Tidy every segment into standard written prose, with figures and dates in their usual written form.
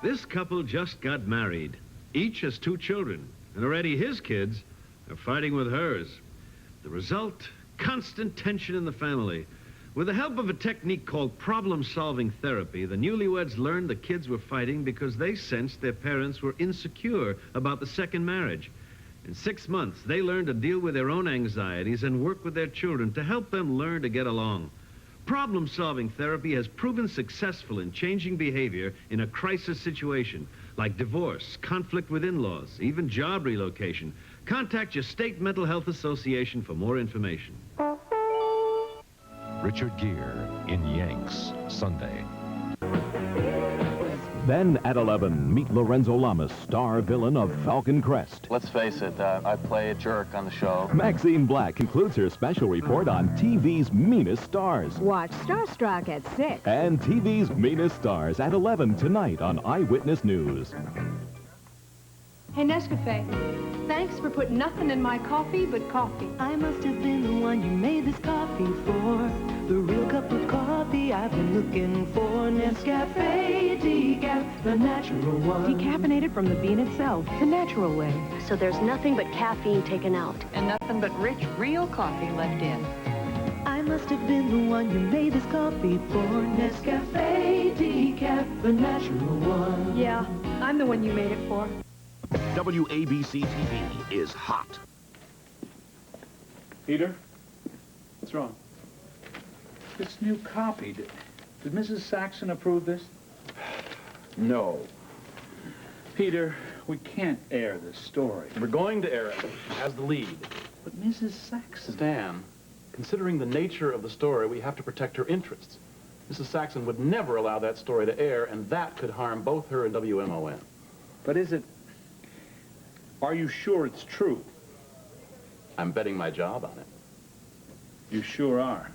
This couple just got married. Each has 2 children, and already his kids are fighting with hers. The result, constant tension in the family. With the help of a technique called problem-solving therapy, the newlyweds learned the kids were fighting because they sensed their parents were insecure about the second marriage. In 6 months, they learned to deal with their own anxieties and work with their children to help them learn to get along. Problem-solving therapy has proven successful in changing behavior in a crisis situation, like divorce, conflict with in-laws, even job relocation. Contact your state mental health association for more information. Richard Gere in Yanks, Sunday. Then at 11, meet Lorenzo Lamas, star villain of Falcon Crest. Let's face it, I play a jerk on the show. Maxine Black concludes her special report on TV's meanest stars. Watch Starstruck at 6. And TV's meanest stars at 11 tonight on Eyewitness News. Hey, Nescafe, thanks for putting nothing in my coffee but coffee. I must have been the one you made this coffee for. The real cup of coffee I've been looking for. Nescafe decaf, the natural one. Decaffeinated from the bean itself, the natural way. So there's nothing but caffeine taken out. And nothing but rich, real coffee left in. I must have been the one you made this coffee for. Nescafe decaf, the natural one. Yeah, I'm the one you made it for. WABC TV is hot. Peter? What's wrong? This new copy. Did Mrs. Saxon approve this? No. Peter, we can't air this story. We're going to air it as the lead. But Mrs. Saxon... Stan, considering the nature of the story, we have to protect her interests. Mrs. Saxon would never allow that story to air, and that could harm both her and WMON. But is it... Are you sure it's true? I'm betting my job on it. You sure are.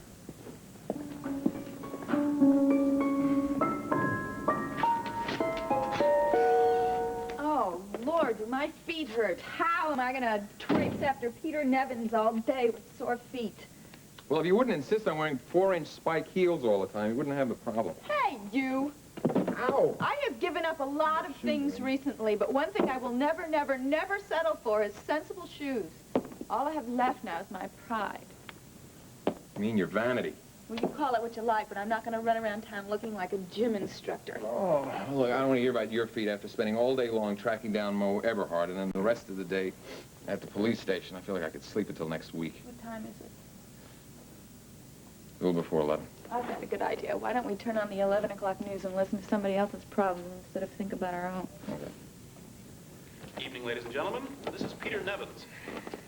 Oh, Lord, do my feet hurt. How am I going to traipse after Peter Nevins all day with sore feet? Well, if you wouldn't insist on wearing 4-inch spike heels all the time, you wouldn't have the problem. Hey, you! Ow! I have given up a lot of things recently, but one thing I will never, never, never settle for is sensible shoes. All I have left now is my pride. You mean your vanity? Well, you call it what you like, but I'm not going to run around town looking like a gym instructor. Oh, look, I don't want to hear about your feet after spending all day long tracking down Mo Eberhard and then the rest of the day at the police station. I feel like I could sleep until next week. What time is it? A little before 11. I've got a good idea. Why don't we turn on the 11 o'clock news and listen to somebody else's problems instead of think about our own? Okay. Evening, ladies and gentlemen. This is Peter Nevins.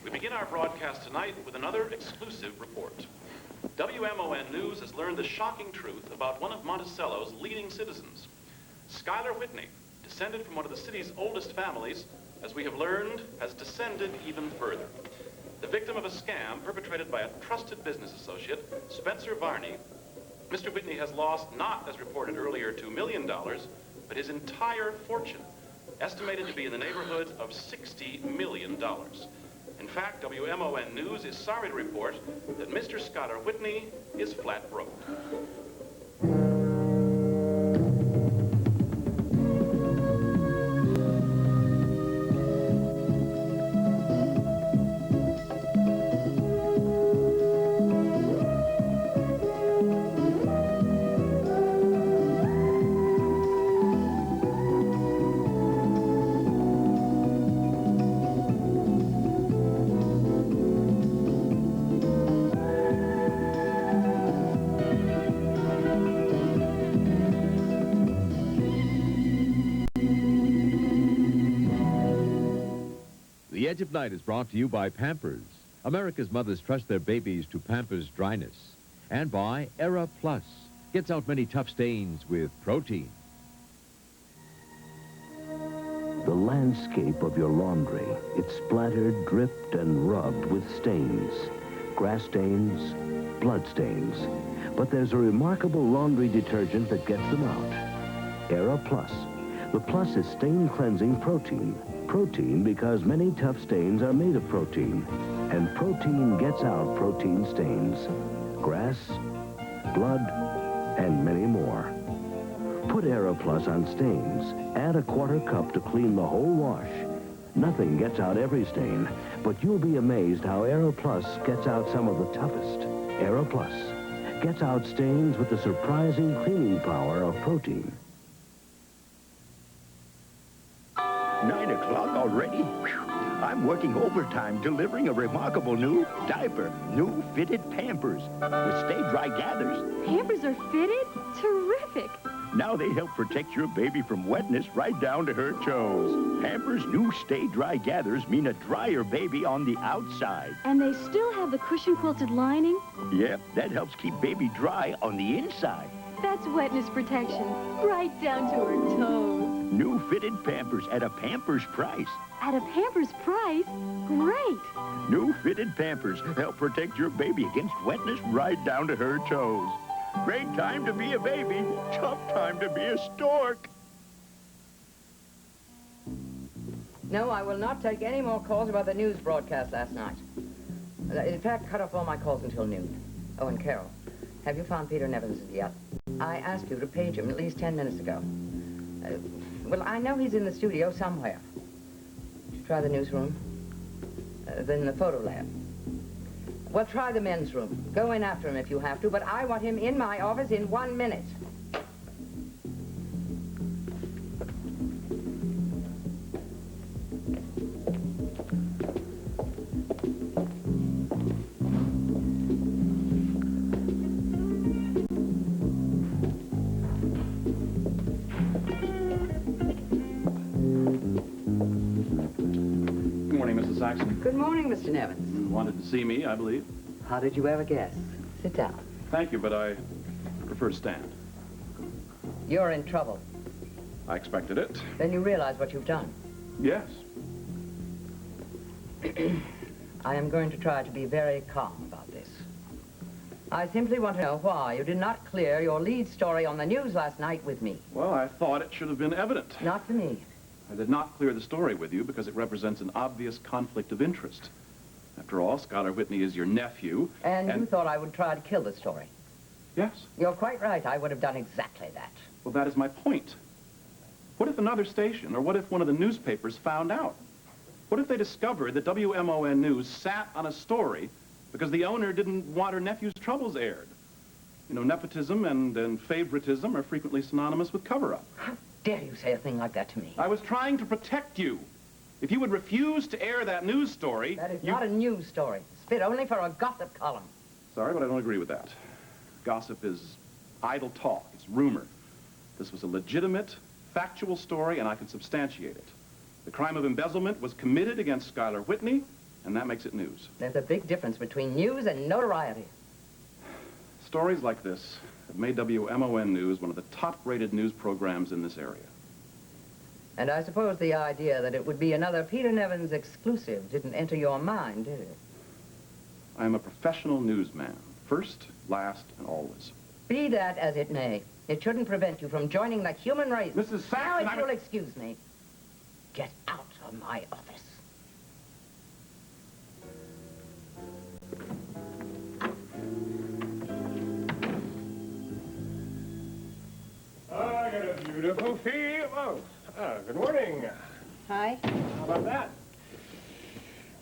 We begin our broadcast tonight with another exclusive report. WMON News has learned the shocking truth about one of Monticello's leading citizens. Schuyler Whitney, descended from one of the city's oldest families, as we have learned, has descended even further. The victim of a scam perpetrated by a trusted business associate, Spencer Varney, Mr. Whitney has lost not, as reported earlier, $2 million, but his entire fortune, estimated to be in the neighborhood of $60 million. In fact, WMON News is sorry to report that Mr. Schuyler Whitney is flat broke. The Edge of Night is brought to you by Pampers. America's mothers trust their babies to Pampers dryness. And by Era Plus. Gets out many tough stains with protein. The landscape of your laundry. It's splattered, dripped, and rubbed with stains. Grass stains, blood stains. But there's a remarkable laundry detergent that gets them out. Era Plus. The Plus is stain cleansing protein. Protein because many tough stains are made of protein. And protein gets out protein stains. Grass, blood, and many more. Put AeroPlus on stains. Add a quarter cup to clean the whole wash. Nothing gets out every stain, but you'll be amazed how AeroPlus gets out some of the toughest. AeroPlus gets out stains with the surprising cleaning power of protein. 9 o'clock already? Whew. I'm working overtime delivering a remarkable new diaper. New fitted Pampers with Stay Dry gathers. Pampers are fitted? Terrific. Now they help protect your baby from wetness right down to her toes. Pampers' new Stay Dry gathers mean a drier baby on the outside. And they still have the cushion quilted lining? Yep, that helps keep baby dry on the inside. That's wetness protection, right down to her toes. New fitted Pampers at a Pampers price. At a Pampers price? Great. New fitted Pampers help protect your baby against wetness right down to her toes. Great time to be a baby, tough time to be a stork. No, I will not take any more calls about the news broadcast last night. In fact, cut off all my calls until noon. Oh, and Carol, have you found Peter Nevins yet? I asked you to page him at least 10 minutes ago. Well, I know he's in the studio somewhere. Try the newsroom. Then the photo lab. Well, try the men's room. Go in after him if you have to, but I want him in my office in 1 minute. Good morning, Mr. Nevins. You wanted to see me, I believe. How did you ever guess? Sit down. Thank you, but I prefer to stand. You're in trouble. I expected it. Then you realize what you've done. Yes. I am going to try to be very calm about this. I simply want to know why you did not clear your lead story on the news last night with me. Well, I thought it should have been evident. Not to me. I did not clear the story with you because it represents an obvious conflict of interest. After all, Scholar Whitney is your nephew. And you thought I would try to kill the story? Yes. You're quite right. I would have done exactly that. Well, that is my point. What if another station, or what if one of the newspapers found out? What if they discovered that WMON News sat on a story because the owner didn't want her nephew's troubles aired? You know, nepotism and favoritism are frequently synonymous with cover-up. How dare you say a thing like that to me? I was trying to protect you. If you would refuse to air that news story... That is not a news story. It's fit only for a gossip column. Sorry, but I don't agree with that. Gossip is idle talk. It's rumor. This was a legitimate, factual story, and I can substantiate it. The crime of embezzlement was committed against Schuyler Whitney, and that makes it news. There's a big difference between news and notoriety. Stories like this have made WMON News one of the top-rated news programs in this area. And I suppose the idea that it would be another Peter Nevins exclusive didn't enter your mind, did it? I am a professional newsman. First, last, and always. Be that as it may, it shouldn't prevent you from joining the human race. Mrs. Saxon, now, if you'll excuse me, get out of my office. I got a beautiful feel. Oh, good morning. Hi. How about that?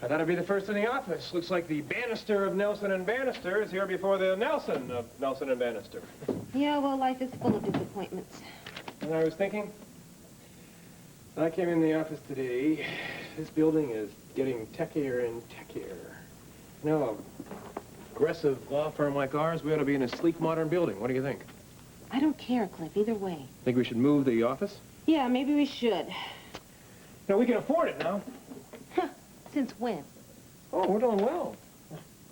I thought I'd be the first in the office. Looks like the Bannister of Nelson and Bannister is here before the Nelson of Nelson and Bannister. Yeah, well, life is full of disappointments. And I was thinking, when I came in the office today, this building is getting techier and techier. You know, a aggressive law firm like ours, we ought to be in a sleek, modern building. What do you think? I don't care, Cliff, either way. Think we should move the office? Yeah, maybe we should. No, we can afford it now. Since when? Oh, we're doing well.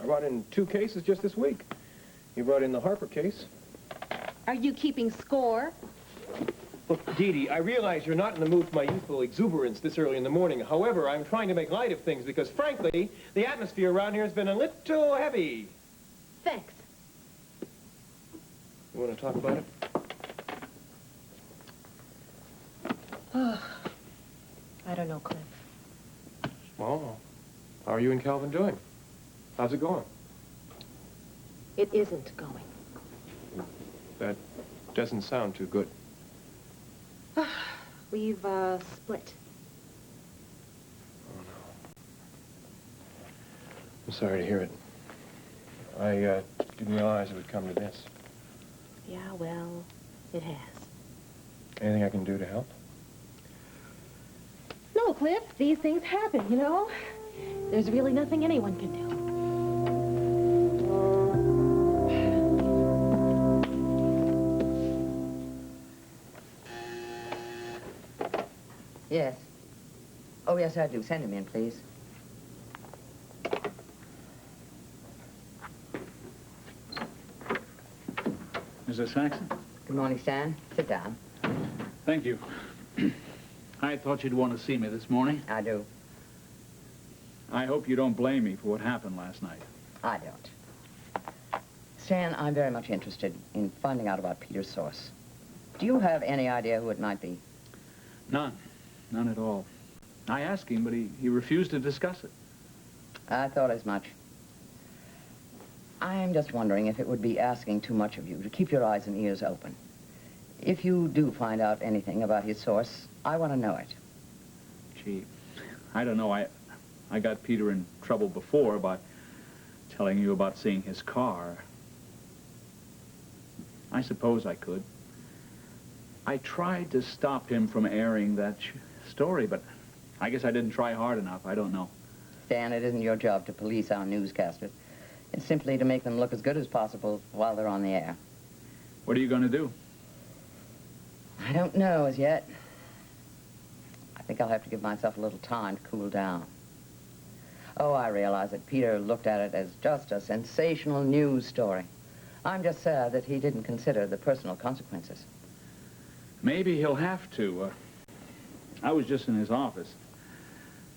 I brought in 2 cases just this week. You brought in the Harper case. Are you keeping score? Look, Dee Dee, I realize you're not in the mood for my youthful exuberance this early in the morning. However, I'm trying to make light of things because, frankly, the atmosphere around here has been a little heavy. Thanks. You want to talk about it? Oh, I don't know, Cliff. Well, how are you and Calvin doing? How's it going? It isn't going. That doesn't sound too good. We've, split. Oh, no. I'm sorry to hear it. I, didn't realize it would come to this. Yeah, well, it has. Anything I can do to help? No, Cliff, these things happen, you know? There's really nothing anyone can do. Yes. Oh, yes, I do. Send him in, please. Mr. Saxon? Good morning, Stan. Sit down. Thank you. I thought you'd want to see me this morning. I do. I hope you don't blame me for what happened last night. I don't. Stan, I'm very much interested in finding out about Peter's source. Do you have any idea who it might be? None. None at all. I asked him, but he refused to discuss it. I thought as much. I'm just wondering if it would be asking too much of you to keep your eyes and ears open. If you do find out anything about his source, I want to know it. Gee, I don't know. I got Peter in trouble before about telling you about seeing his car. I suppose I could. I tried to stop him from airing that story, but I guess I didn't try hard enough. I don't know. Stan, it isn't your job to police our newscasters. It's simply to make them look as good as possible while they're on the air. What are you going to do? I don't know as yet. I think I'll have to give myself a little time to cool down. Oh, I realize that Peter looked at it as just a sensational news story. I'm just sad that he didn't consider the personal consequences. Maybe he'll have to. I was just in his office.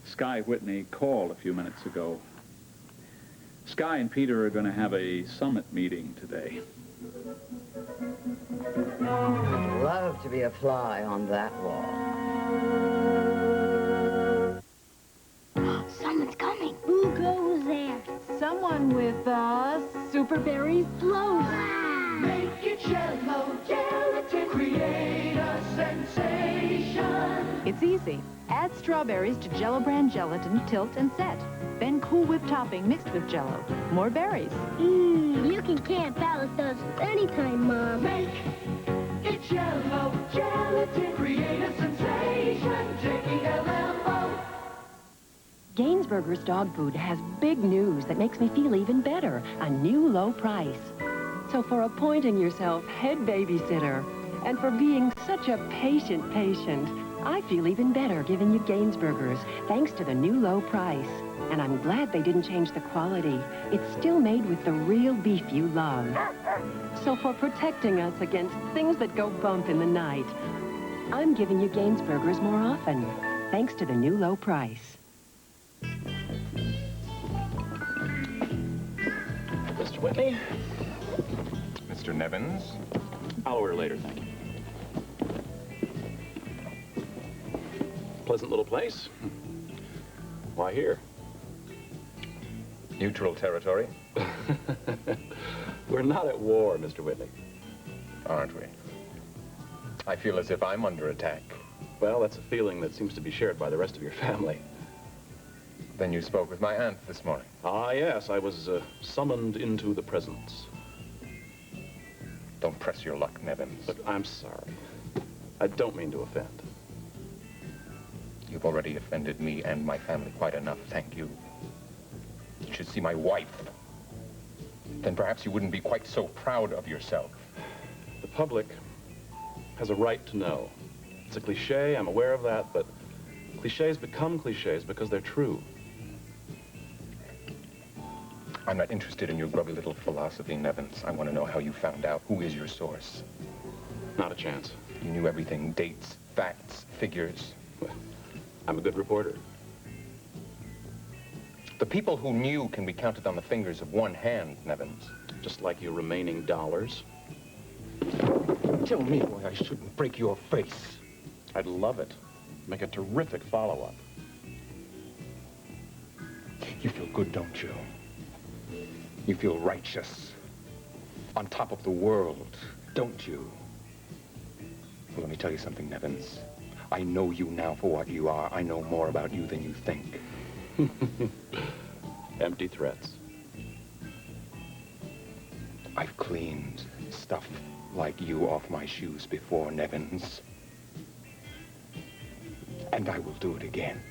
Sky Whitney called a few minutes ago. Sky and Peter are going to have a summit meeting today. I'd love to be a fly on that wall. Someone's coming. Who goes there? Someone with, super berry float. Make it Jell-O, gelatin, create a sensation. It's easy. Add strawberries to Jell-O brand gelatin, tilt, and set. Then Cool Whip topping mixed with Jell-O. More berries. You can Camp Alice does anytime, Mom. Make it Jell-O, gelatin, create a sensation. J-E-L-L-O. Gainsburger's dog food has big news that makes me feel even better. A new low price. So for appointing yourself head babysitter and for being such a patient, I feel even better giving you Gainsburgers thanks to the new low price. And I'm glad they didn't change the quality. It's still made with the real beef you love. So for protecting us against things that go bump in the night, I'm giving you Gainsburgers more often, thanks to the new low price. Mr. Whitney? Mr. Nevins? I'll order later, thank you. Pleasant little place. Why here? Neutral territory? We're not at war, Mr. Whitney. Aren't we? I feel as if I'm under attack. Well, that's a feeling that seems to be shared by the rest of your family. Then you spoke with my aunt this morning. Ah, yes, I was summoned into the presence. Don't press your luck, Nevins. Look, I'm sorry. I don't mean to offend. You've already offended me and my family quite enough, thank you. You should see my wife. Then perhaps you wouldn't be quite so proud of yourself. The public has a right to know. It's a cliche, I'm aware of that, but cliches become cliches because they're true. I'm not interested in your grubby little philosophy, Nevins. I want to know how you found out. Who is your source? Not a chance. You knew everything, dates, facts, figures. I'm a good reporter. The people who knew can be counted on the fingers of one hand, Nevins. Just like your remaining dollars. Tell me why I shouldn't break your face. I'd love it. Make a terrific follow-up. You feel good, don't you? You feel righteous. On top of the world, don't you? Well, let me tell you something, Nevins. I know you now for what you are. I know more about you than you think. Empty threats. I've cleaned stuff like you off my shoes before, Nevins. And I will do it again.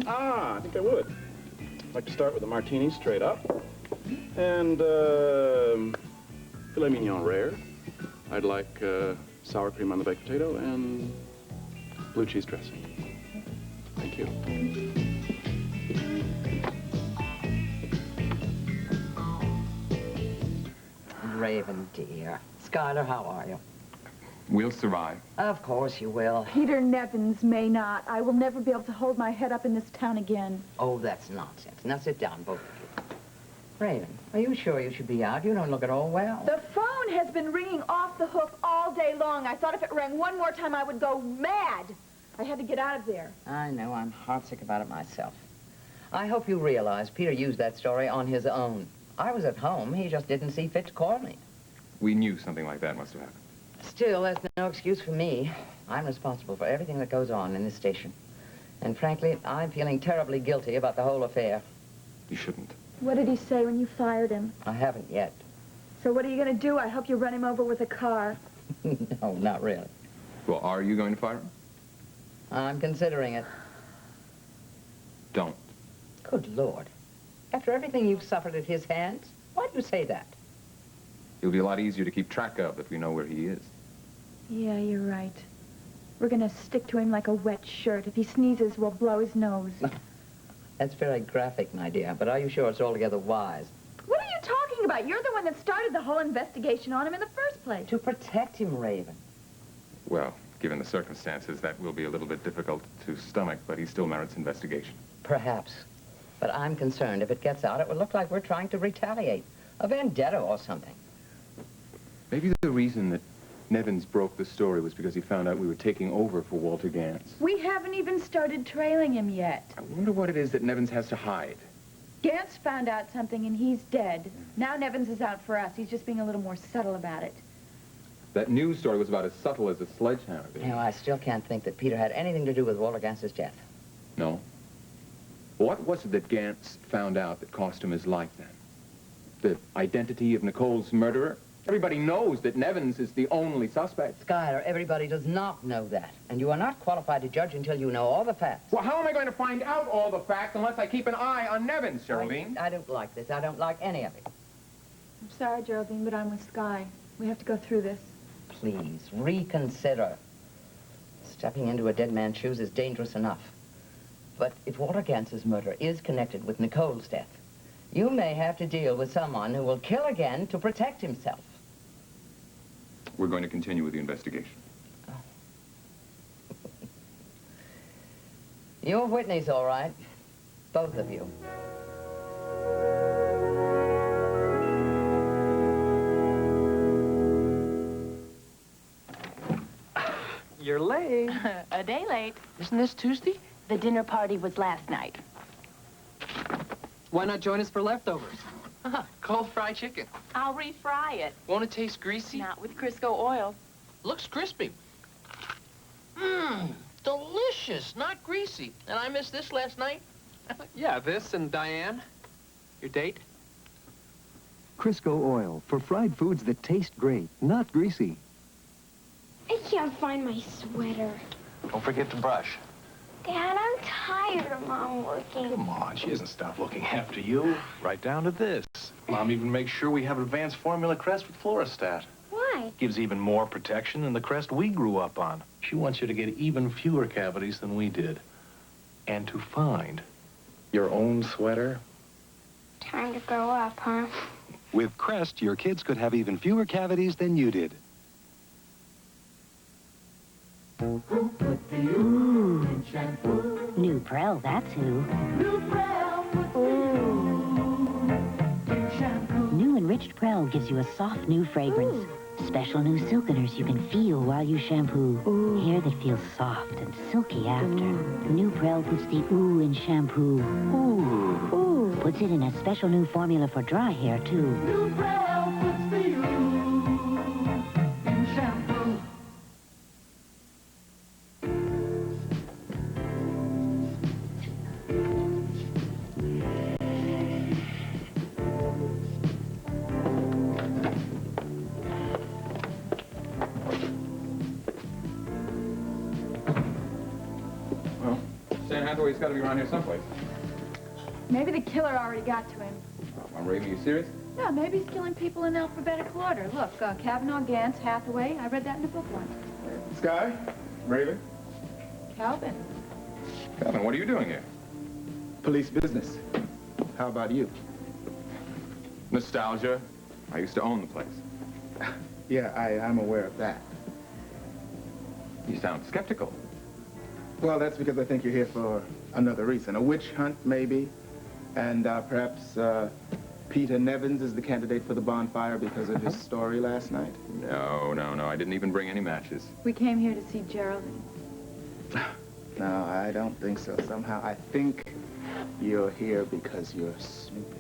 I think I would. I'd like to start with a martini straight up. And, filet mignon rare. I'd like sour cream on the baked potato and blue cheese dressing. Thank you. Raven, dear. Skylar, how are you? We'll survive. Of course you will. Peter Nevins may not. I will never be able to hold my head up in this town again. Oh, that's nonsense. Now sit down, both of you. Raven, are you sure you should be out? You don't look at all well. The phone has been ringing off the hook all day long. I thought if it rang one more time, I would go mad. I had to get out of there. I know. I'm heartsick about it myself. I hope you realize Peter used that story on his own. I was at home. He just didn't see fit to call me. We knew something like that must have happened. Still, that's no excuse for me. I'm responsible for everything that goes on in this station. And frankly, I'm feeling terribly guilty about the whole affair. You shouldn't. What did he say when you fired him? I haven't yet. So what are you going to do? I hope you run him over with a car. No, not really. Well, are you going to fire him? I'm considering it. Don't. Good Lord. After everything you've suffered at his hands, why do you say that? He'll be a lot easier to keep track of if we know where he is. Yeah, you're right. We're going to stick to him like a wet shirt. If he sneezes, we'll blow his nose. That's very graphic, my dear, but are you sure it's altogether wise? What are you talking about? You're the one that started the whole investigation on him in the first place. To protect him, Raven. Well, given the circumstances, that will be a little bit difficult to stomach, but he still merits investigation. Perhaps. But I'm concerned if it gets out, it will look like we're trying to retaliate. A vendetta or something. Maybe the reason that Nevins broke the story was because he found out we were taking over for Walter Gantz. We haven't even started trailing him yet. I wonder what it is that Nevins has to hide. Gantz found out something and he's dead. Now Nevins is out for us. He's just being a little more subtle about it. That news story was about as subtle as a sledgehammer. You know, I still can't think that Peter had anything to do with Walter Gantz's death. No. What was it that Gantz found out that cost him his life then? The identity of Nicole's murderer? Everybody knows that Nevins is the only suspect. Skylar, everybody does not know that. And you are not qualified to judge until you know all the facts. Well, how am I going to find out all the facts unless I keep an eye on Nevins, Geraldine? I don't like this. I don't like any of it. I'm sorry, Geraldine, but I'm with Sky. We have to go through this. Please, reconsider. Stepping into a dead man's shoes is dangerous enough. But if Walter Gantz's murder is connected with Nicole's death, you may have to deal with someone who will kill again to protect himself. We're going to continue with the investigation. Oh. You're Whitney's, all right. Both of you. You're late. A day late. Isn't this Tuesday? The dinner party was last night. Why not join us for leftovers? Cold fried chicken. I'll refry it. Won't it taste greasy? Not with Crisco oil. Looks crispy. Mmm, delicious, not greasy. And I missed this last night? Yeah, this and Diane. Your date? Crisco oil for fried foods that taste great, not greasy. I can't find my sweater. Don't forget to brush. Dad, I'm tired of Mom working. Come on, she hasn't stopped looking after you. Right down to this. Mom even makes sure we have advanced formula crest with Fluorostat. Why? Gives even more protection than the crest we grew up on. She wants you to get even fewer cavities than we did. And to find your own sweater. Time to grow up, huh? With Crest, your kids could have even fewer cavities than you did. New Prel, that's who. New Prel, enriched Prel gives you a soft new fragrance. Special new silkeners you can feel while you shampoo. Hair that feels soft and silky after. New Prel puts the ooh in shampoo. Ooh. Puts it in a special new formula for dry hair, too. New Prel puts the ooh in shampoo. Stan Hathaway's got to be around here someplace. Maybe the killer already got to him. I'm Raven, you serious? No, maybe he's killing people in alphabetical order. Look, Kavanaugh, Gantz, Hathaway. I read that in a book once. Sky? Raven? Calvin. Calvin, what are you doing here? Police business. How about you? Nostalgia. I used to own the place. Yeah, I'm aware of that. You sound skeptical. Well, that's because I think you're here for another reason. A witch hunt, maybe. And perhaps Peter Nevins is the candidate for the bonfire because of his story last night? No. I didn't even bring any matches. We came here to see Geraldine. No, I don't think so. Somehow, I think you're here because you're snooping.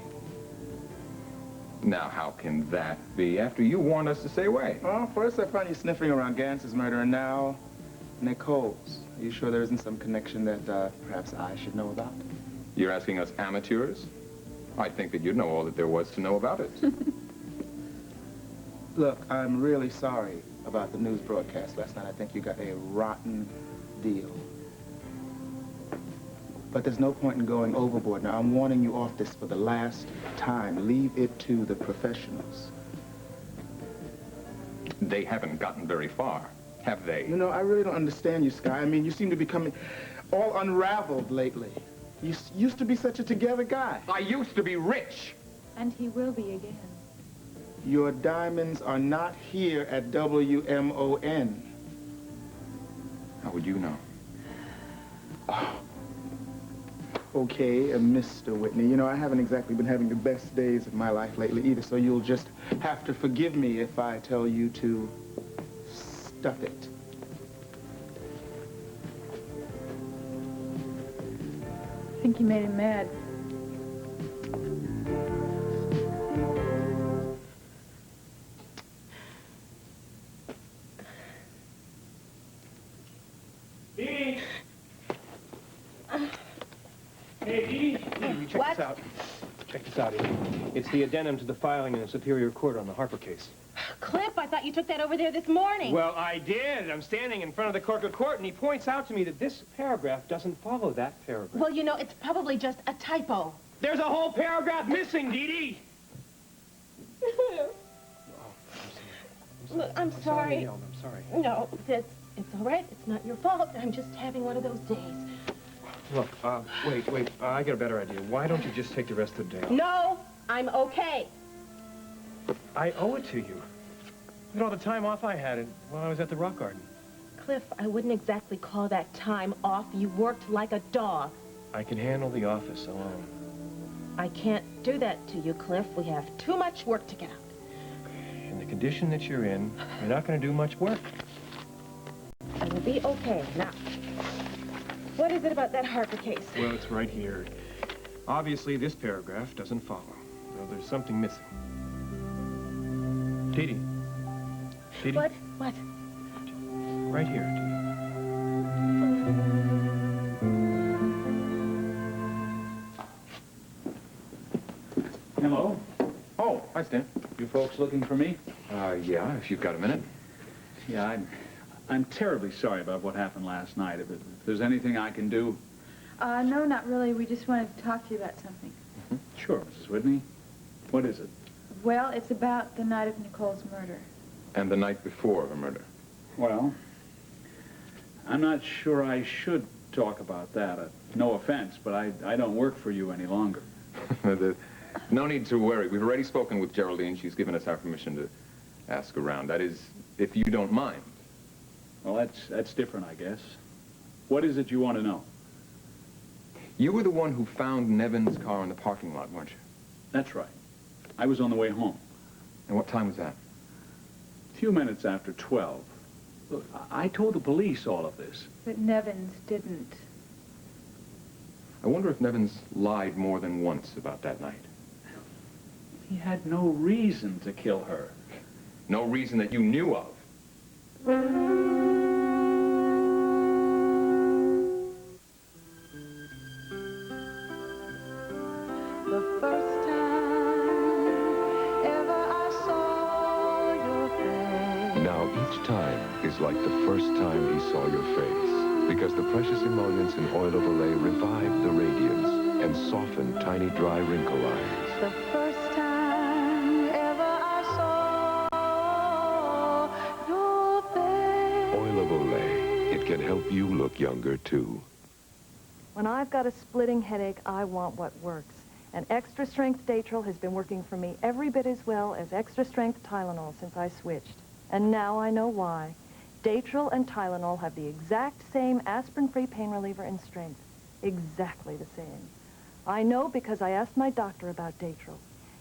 Now, how can that be after you warned us to stay away? Well, first I found you sniffing around Gantz's murder, and now Nicole's. Are you sure there isn't some connection that perhaps I should know about? You're asking us amateurs? I think that you'd know all that there was to know about it. Look, I'm really sorry about the news broadcast last night. I think you got a rotten deal. But there's no point in going overboard. Now, I'm warning you off this for the last time. Leave it to the professionals. They haven't gotten very far, have they? You know, I really don't understand you, Sky. I mean, you seem to be becoming all unraveled lately. You used to be such a together guy. I used to be rich. And he will be again. Your diamonds are not here at WMON. How would you know? Oh. Okay, Mr. Whitney, you know, I haven't exactly been having the best days of my life lately either, so you'll just have to forgive me if I tell you to stuff it. I think you made him mad. Dee! Hey, Dee! Check this out. Check this out, Edie. It's the addendum to the filing in the Superior Court on the Harper case. Cliff, I thought you took that over there this morning. Well, I did. I'm standing in front of the clerk of court, and he points out to me that this paragraph doesn't follow that paragraph. Well, you know, it's probably just a typo. There's a whole paragraph missing, Dee Dee! Look, I'm sorry. I'm sorry. No, it's all right. It's not your fault. I'm just having one of those days. Look, wait. I got a better idea. Why don't you just take the rest of the day off? No, I'm okay. I owe it to you. Look at all the time off I had while I was at the rock garden. Cliff, I wouldn't exactly call that time off. You worked like a dog. I can handle the office alone. I can't do that to you, Cliff. We have too much work to get out. Okay. In the condition that you're in, you're not going to do much work. I will be okay. Now, what is it about that Harper case? Well, it's right here. Obviously, this paragraph doesn't follow. So there's something missing. Dee Dee. Dee Dee. What? Right here, Dee Dee. Hello. Oh, hi, Stan. You folks looking for me? Yeah, if you've got a minute. Yeah, I'm terribly sorry about what happened last night. If there's anything I can do... No, not really. We just wanted to talk to you about something. Sure, Mrs. Whitney. What is it? Well, it's about the night of Nicole's murder. And the night before her murder. Well, I'm not sure I should talk about that. No offense, but I don't work for you any longer. No need to worry. We've already spoken with Geraldine. She's given us our permission to ask around. That is, if you don't mind. Well, that's different, I guess. What is it you want to know? You were the one who found Nevin's car in the parking lot, weren't you? That's right. I was on the way home. And what time was that? A few minutes after 12. Look, I told the police all of this. But Nevins didn't. I wonder if Nevins lied more than once about that night. He had no reason to kill her. No reason that you knew of. The first time ever I saw your face. Now each time is like the first time he saw your face, because the precious emollients in oil of Olay revive the radiance and soften tiny dry wrinkle lines. The first time ever I saw your face. Oil of Olay. It can help you look younger, too. When I've got a splitting headache, I want what works. And Extra Strength Datril has been working for me every bit as well as Extra Strength Tylenol since I switched. And now I know why. Datril and Tylenol have the exact same aspirin-free pain reliever in strength. Exactly the same. I know because I asked my doctor about Datril.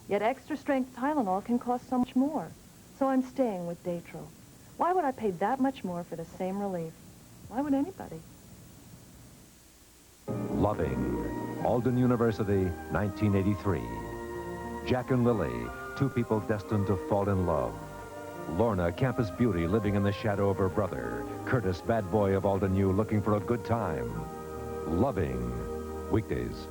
Yet Extra Strength Tylenol can cost so much more. So I'm staying with Datril. Why would I pay that much more for the same relief? Why would anybody? Loving, Alden University, 1983. Jack and Lily, two people destined to fall in love. Lorna, campus beauty living in the shadow of her brother. Curtis, bad boy of Alden U, looking for a good time. Loving, weekdays.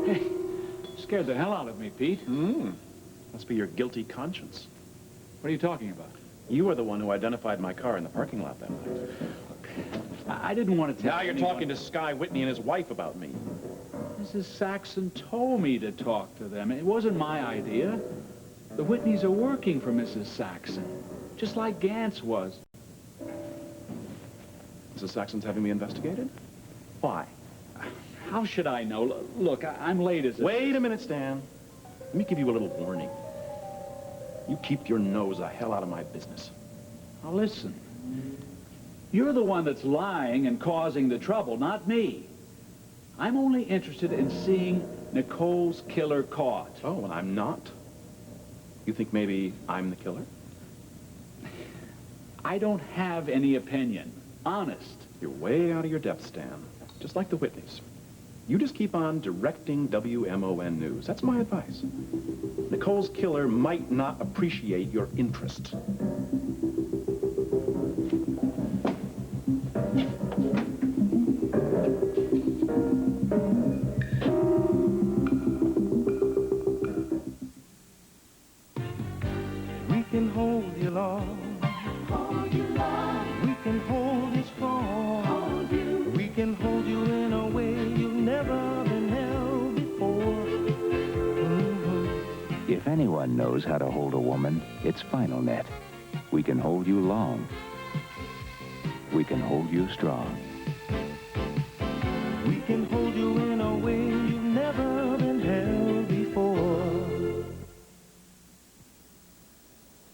Hey, scared the hell out of me, Pete. Must be your guilty conscience. What are you talking about? You were the one who identified my car in the parking lot that night. I didn't want to tell Now you're anyone. talking to Sky Whitney and his wife about me. Mrs. Saxon told me to talk to them. It wasn't my idea. The Whitneys are working for Mrs. Saxon, just like Gantz was. Mrs. Saxon's having me investigated? Why? How should I know? Look, I'm late as a... Wait a minute, Stan. Let me give you a little warning. You keep your nose the hell out of my business. Now listen. You're the one that's lying and causing the trouble, not me. I'm only interested in seeing Nicole's killer caught. Oh, and I'm not? You think maybe I'm the killer? I don't have any opinion. Honest. You're way out of your depth, Stan. Just like the Whitneys. You just keep on directing WMON News. That's my advice. Nicole's killer might not appreciate your interest. We can hold you long. Hold you long. We can hold you strong. Hold you. We can hold you in a way you've never been held before. If anyone knows how to hold a woman, it's Final Net. We can hold you long. We can hold you strong. We can hold you in a way you've never been held before.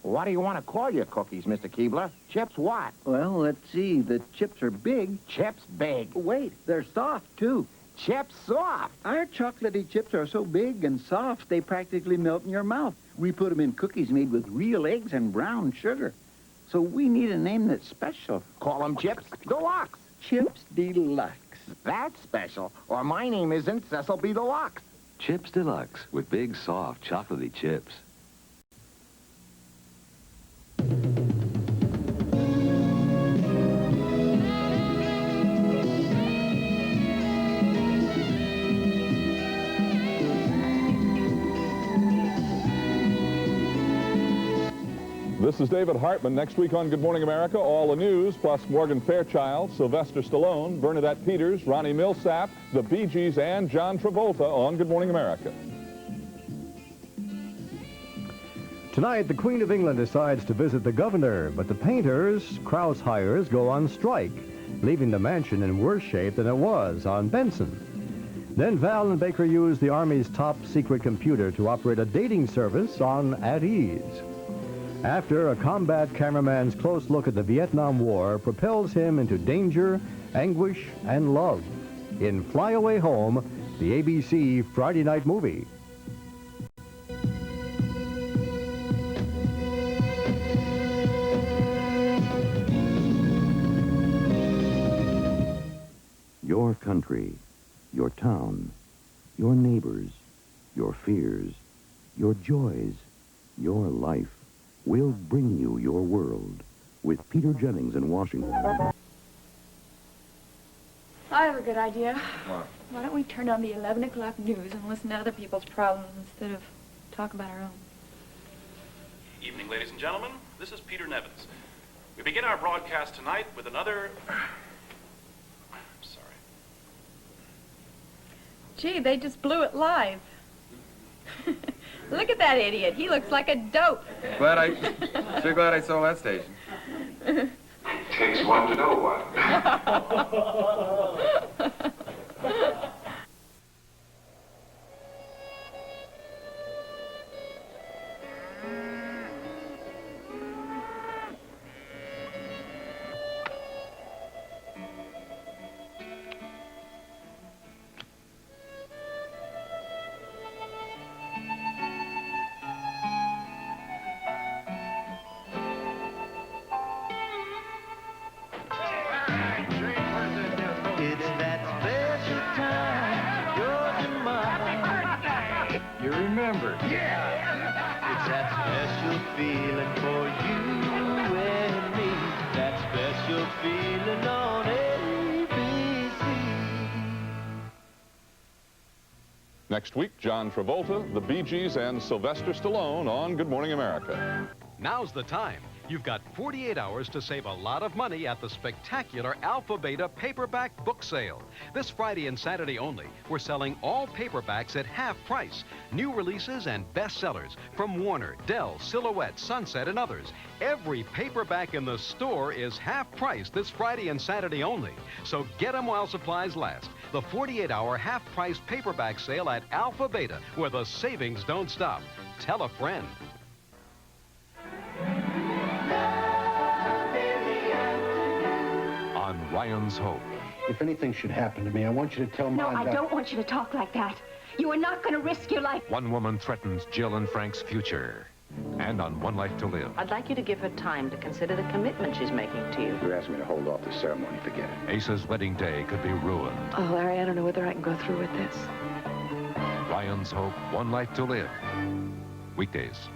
What do you want to call your cookies, Mr. Keebler? Chips what? Well, let's see. The chips are big. Chips big. Wait, they're soft, too. Chips soft. Our chocolatey chips are so big and soft, they practically melt in your mouth. We put them in cookies made with real eggs and brown sugar. So we need a name that's special. Call them Chips Deluxe. Chips Deluxe. That's special, or my name isn't Cecil B. Deluxe. Chips Deluxe with big, soft, chocolatey chips. This is David Hartman. Next week on Good Morning America, all the news, plus Morgan Fairchild, Sylvester Stallone, Bernadette Peters, Ronnie Millsap, the Bee Gees, and John Travolta on Good Morning America. Tonight, the Queen of England decides to visit the governor, but the painters, Krauss hires, go on strike, leaving the mansion in worse shape than it was on Benson. Then Val and Baker use the Army's top secret computer to operate a dating service on At Ease. After a combat cameraman's close look at the Vietnam War propels him into danger, anguish, and love in Fly Away Home, the ABC Friday night movie. Your country, your town, your neighbors, your fears, your joys, your life. We'll bring you your world with Peter Jennings in Washington. I have a good idea. What? Why don't we turn on the 11 o'clock news and listen to other people's problems instead of talk about our own? Evening, ladies and gentlemen. This is Peter Nevins. We begin our broadcast tonight with another... Sorry. Gee, they just blew it live. Look at that idiot. He looks like a dope. Sure glad I saw that station. Takes one to know one. You remember? Yeah! It's that special feeling for you and me. That special feeling on ABC. Next week, John Travolta, the Bee Gees, and Sylvester Stallone on Good Morning America. Now's the time. You've got 48 hours to save a lot of money at the spectacular Alpha Beta paperback book sale. This Friday and Saturday only, we're selling all paperbacks at half price. New releases and bestsellers from Warner, Dell, Silhouette, Sunset, and others. Every paperback in the store is half price this Friday and Saturday only. So get them while supplies last. The 48-hour half-price paperback sale at Alpha Beta, where the savings don't stop. Tell a friend. On Ryan's Hope. If anything should happen to me, I want you to tell No, Mom I don't want you to talk like that. You are not going to risk your life. One woman threatens Jill and Frank's future. And on One Life to Live. I'd like you to give her time to consider the commitment she's making to you. You asked me to hold off the ceremony, forget it. Asa's wedding day could be ruined. Oh, Larry, I don't know whether I can go through with this. Ryan's Hope, One Life to Live. Weekdays.